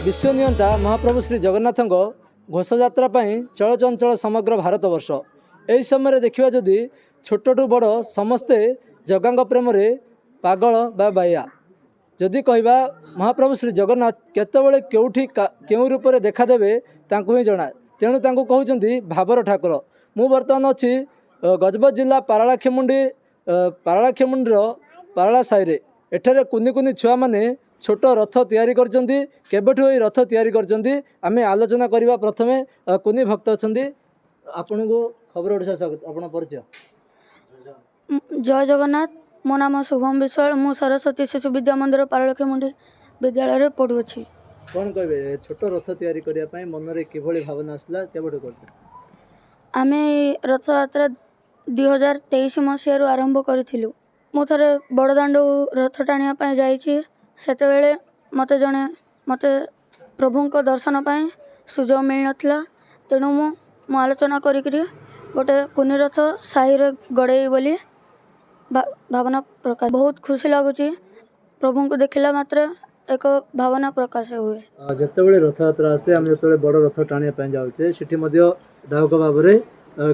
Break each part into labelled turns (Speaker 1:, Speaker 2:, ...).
Speaker 1: विश्वनियंता महाप्रभु श्री जगन्नाथ घोषयात्रा चलचंचल समग्र भारतवर्ष। यही समय देखा जदि छोटू बड़ समस्ते जगह प्रेम पागल बा बाया। जदि कहवा महाप्रभु श्री जगन्नाथ केतबले केउठी केउ रूप में देखादेवे तांकु ही जना। तेणु तांकु कहउचंती भावर ठाकुर। मु बर्तमान अच्छी गजपत जिला पारालाखेमुंडी पाराला साई एठारे कुनी कुनी छुआ माने छोट रथ तैयारी करचंती। केबेठु एई रथ तैयारी करचंती आमे आलोचना करिबा। प्रथमे कुनी भक्त अछंती। आपनको खबर ओडिशा स्वागत। आपण परिचय।
Speaker 2: जय जगन्नाथ। मो नाम शुभम विश्वाल। मु सरस्वती शिशु विद्या मंदिर पारालाखेमुंडी विद्यालय पढ़ुअछि।
Speaker 1: कौन कहबे छोट रथ तैयारी करिया पई मन रे किभली भावना आसला केबेठु करते?
Speaker 2: आमे रथ यात्रा 2023 मसीह आरंभ करिथिलु। मु थरे बड़दांड रथ टाणिया पई जाईछि। सेतेबेले मते प्रभुंको दर्शन पाई सुजोग मिल नथिला। तेणु मु आलोचना करिकरी गोटे कुनी रथ साही रे गड़े बोली भावना प्रकाश। बहुत खुशी लगुची। प्रभु को देखला मात्र एक भावना प्रकाश हुए।
Speaker 1: जतबेले रथ यात्रा आसे हम जतबेले बड़ रथ टाणिया पई जाउचे सेठी मध्ये डाउक भाबरे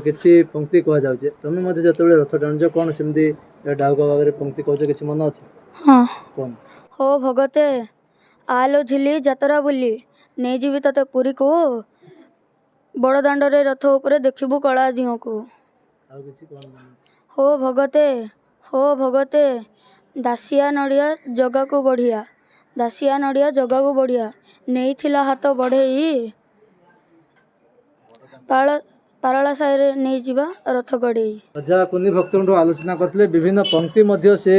Speaker 1: किछि पंक्ति कहा जाउचे। तमे मध्ये जतबेले रथ टाणिजो कोन सिमदी डाउक भाबरे पंक्ति कहजो किछि मन अछि?
Speaker 2: हां।
Speaker 1: कोन?
Speaker 2: हो भगते आलो झिली जातरा बुली नै जीवी तते पुरी को बड़ दांड रे रथ ऊपर देखिबु कला दियो को।
Speaker 1: आ किछि कोन?
Speaker 2: हो भगते दासिया नड़िया जगा को बढ़िया। दासिया नड़िया जगा को बढ़िया नहीं थिला हाथ बढ़ेई पाराला साई रे नहीं जीवा रथ गड़ेई।
Speaker 1: राजा कुनी भक्तों आलोचना करथिले विभिन्न पंक्ति मध्य से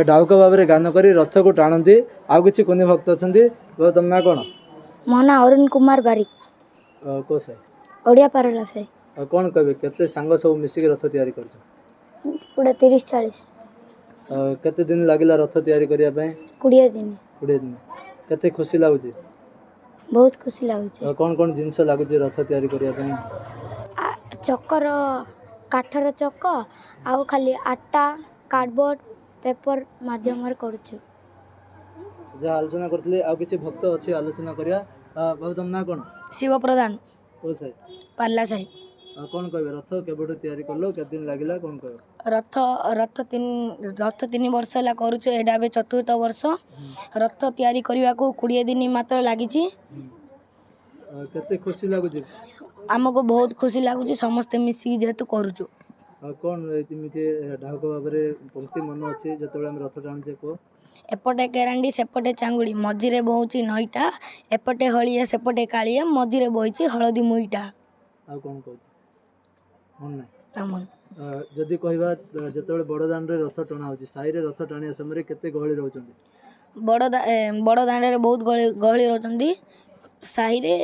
Speaker 1: डाउक भाबरे गान करी रथ को टाणंती। आ किछि कुनी भक्त अछंती। तुम ना कोन?
Speaker 2: मो ना अरुण कुमार बारिक।
Speaker 1: को से
Speaker 2: ओडिया पाराला साई।
Speaker 1: कौन कहबे केते सांग सब मिसिक रथ तैयारी करछ?
Speaker 2: पूरा 30-40।
Speaker 1: केते दिन लागिला रथ तैयारी करिया पई?
Speaker 2: 20 दिन।
Speaker 1: 20 दिन। केते खुशी लागुची?
Speaker 2: बहुत खुशी लागुची।
Speaker 1: कौन कौन जिनस लागुची रथ तैयारी करिया पई?
Speaker 2: चक्कर काठर चक्क आउ खाली आटा कार्डबोर्ड पेपर माध्यम रे करछु।
Speaker 1: जा आलोचना करथिले आ किछि भक्त अछि आलोचना करिया। बाबू तुम ना कोन?
Speaker 2: शिव प्रधान।
Speaker 1: ओ साई
Speaker 2: पाल्ला साई।
Speaker 1: कौन कहबे रथ केबेठु तैयारी करलो केते दिन लागिला कौन कहबे?
Speaker 2: रथ 3 वर्ष ला करूछु। एडा बे चतुर्थ वर्ष। रथ तैयारी करिवा को 20 दिन मात्र लागिछि।
Speaker 1: केते खुशी लागुची?
Speaker 2: हमको बहुत खुशी लागुची समस्त मिसी जेतु करूछु।
Speaker 1: कौन एमिति डाउक भाबरे पंक्ति मन अछि जतबेले हम रथ टाणुचे को?
Speaker 2: एपटे केरांडी सेपटे चांगुड़ी मझिरे बहुची नईटा एपटे हलिया सेपटे कालिया मझिरे बहिची हळदी मुईटा।
Speaker 1: आ कोन कहू मन नै
Speaker 2: तामन
Speaker 1: जदि कहबा जतबेले बड़ दांड रे रथ टणा होची साई रे रथ टाणिया समय केते गहळी रहउचंदी?
Speaker 2: बड़ दांड रे बहुत गहळी रहउचंदी। साई रे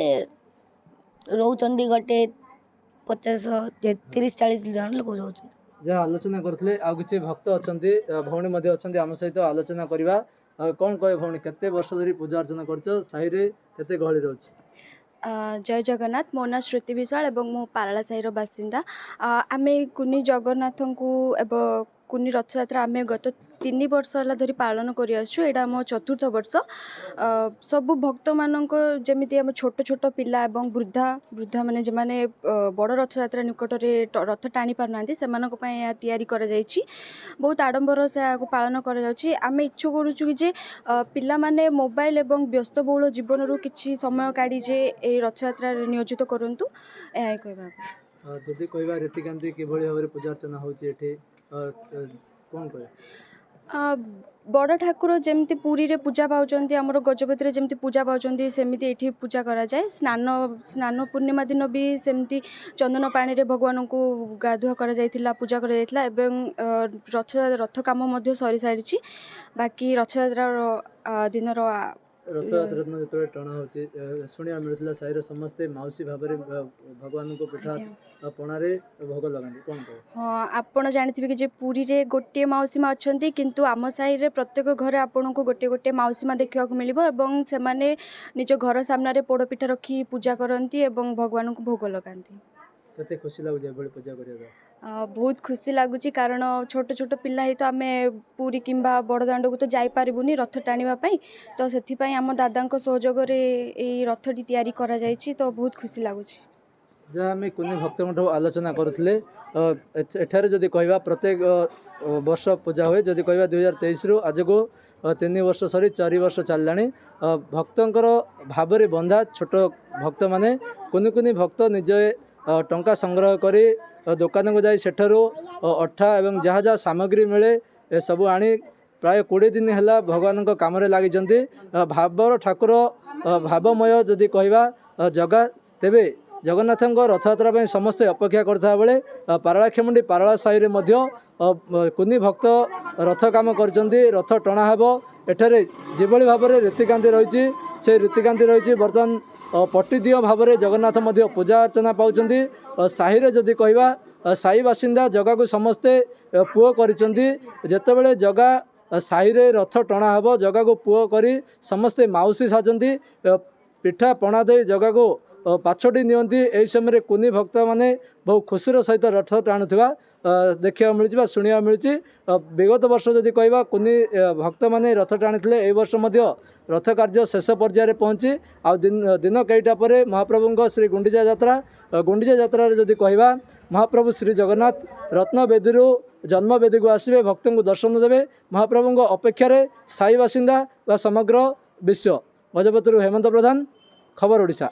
Speaker 2: रहउचंदी गटे 50-30-40 जन लोक रहउचंदी।
Speaker 1: जहाँ आलोचना करथिले आ किछि भक्त अछंती भौणी मध्ये अछंती आम सहित आलोचना करिवा। कौन कहे भौणी केते वर्ष धरी पूजा अर्चना करछो साई रे केते गहळी रहउची?
Speaker 3: जय जगन्नाथ। मो ना श्रुति विश्वाल एवं मो पाराला साई बासिंदा। आमे कुनी जगन्नाथ को एवं कुनी रथ यात्रा आमे गत 3 वर्ष धरी पालन करि आछू। एडा मो चतुर्थ वर्ष। सब भक्त मानक जेमिति हम छोट छोट पिला एवं वृद्धा माने जे माने बड़ रथ यात्रा निकट रे रथ टाणी पार नांती सेमानक पय या तयारी करा जायछि। बहुत आडंबर से को पालन करा जायछि। आमे इच्छु करूछु कि जे पिला माने मोबाइल एवं व्यस्तबहुल जीवन रो किछि समय काढी जे ए रथ यात्रा नियोजित करंतु एही कहबा।
Speaker 1: जदि कहबा रीतिकांति किभଳି भाबरे पूजा अर्चना होची एठी कोन कहे?
Speaker 3: बड़ ठाकुर जेमती पुरी रे पूजा पाउचंती हमरो गजपति रे जेमती पूजा पाउचंती सेमिति एठी पूजा करा जाय। स्नान पूर्णिमा दिन भी सेमती चंदन पानी रे भगवान को गाधुआ करा जायतिला पूजा करा जायतिला एवं रथ काम मध्ये सरी सारिछि। बाकी रथ यात्रा दिन रो
Speaker 1: रथ यात्रा दिन जतबे टणा होची सुनिया मिलथिला साई रे समस्त माउसी भाबरे भगवान को पिठा पणा रे भोग लगांती कोन कहे?
Speaker 3: हाँ आपण जानिथिबे कि जे पुरी रे गोटे माउसी मा अछंती किंतु आम साई रे प्रत्येक घरे आपन को गोटे गोटे माउसी मा देखिवा को मिलिबो एवं से माने निज घर सामने रे पोड़ पिठा रखी पूजा करंती एवं भगवान को भोग लगांती।
Speaker 1: केते खुशी लागु जे बळे पूजा करिया?
Speaker 3: बहुत खुशी लगुच कारण छोट छोट पिला ही तो आम पुरी किंबा बड़दाण्ड को तो जापरूनी रथ टाणी तो से आम दादा सहयोग रथटी तैयारी करा जायछि तो बहुत खुशी लगुच।
Speaker 1: जहाँ आम कुनी भक्त आलोचना करुले एठारे जदि कहवा प्रत्येक वर्ष पूजा हुए जदि कहवा 2023 रु आज को 3 वर्ष सरी 4 वर्ष चलला भक्तर भाव बंधा छोट भक्त माने कुनी कुनी भक्त निजे टंका संग्रह करी दुकान को जाई सेठारु अठा एवं जहाँ जहाँ सामग्री मिले ए सबू आनी प्राय 20 दिन है भगवान काम लगी भावर ठाकुर भावमय जदि कहवा जगह तेबे जगन्नाथ रथयात्रा समस्ते अपेक्षा करता बेले पारଳାଖେମୁଣ୍ଡି पारଳା साही में कुनी भक्त रथ काम कर रथ टणा हेब एठारे जिभली भाव में रीतिकांति रही से रीतिकांति रही बर्तमान पट्टिदिय भाव में जगन्नाथ पूजा अर्चना पाँच साही जदि कहवा साही बासिंदा जगह को समस्ते पुओ करते जगह साही रे रथ टणा हेब जगह को पुओ करी समस्ते माउसी साजती पिठा पणा दे जगह को पाछटी नियंती एही समय कुनी भक्त माने बहुत खुशीर सहित रथ टाणुवा देखा मिलूँ शुणा मिलूँ। विगत वर्ष जदि कहवा कुनी भक्त माने रथ टाणी ए वर्ष रथ कार्य शेष पर्यायर पहुँची आ दिन कईटा पर महाप्रभु श्री गुंडीचा यात्रा जदि कहवा महाप्रभु श्री जगन्नाथ रत्नवेदी जन्मवेदी को आसवे भक्त को दर्शन देवे महाप्रभु अपेक्षार साई बासिंदा व समग्र विश्व। गजपति हेमंत प्रधान खबर ओडिशा।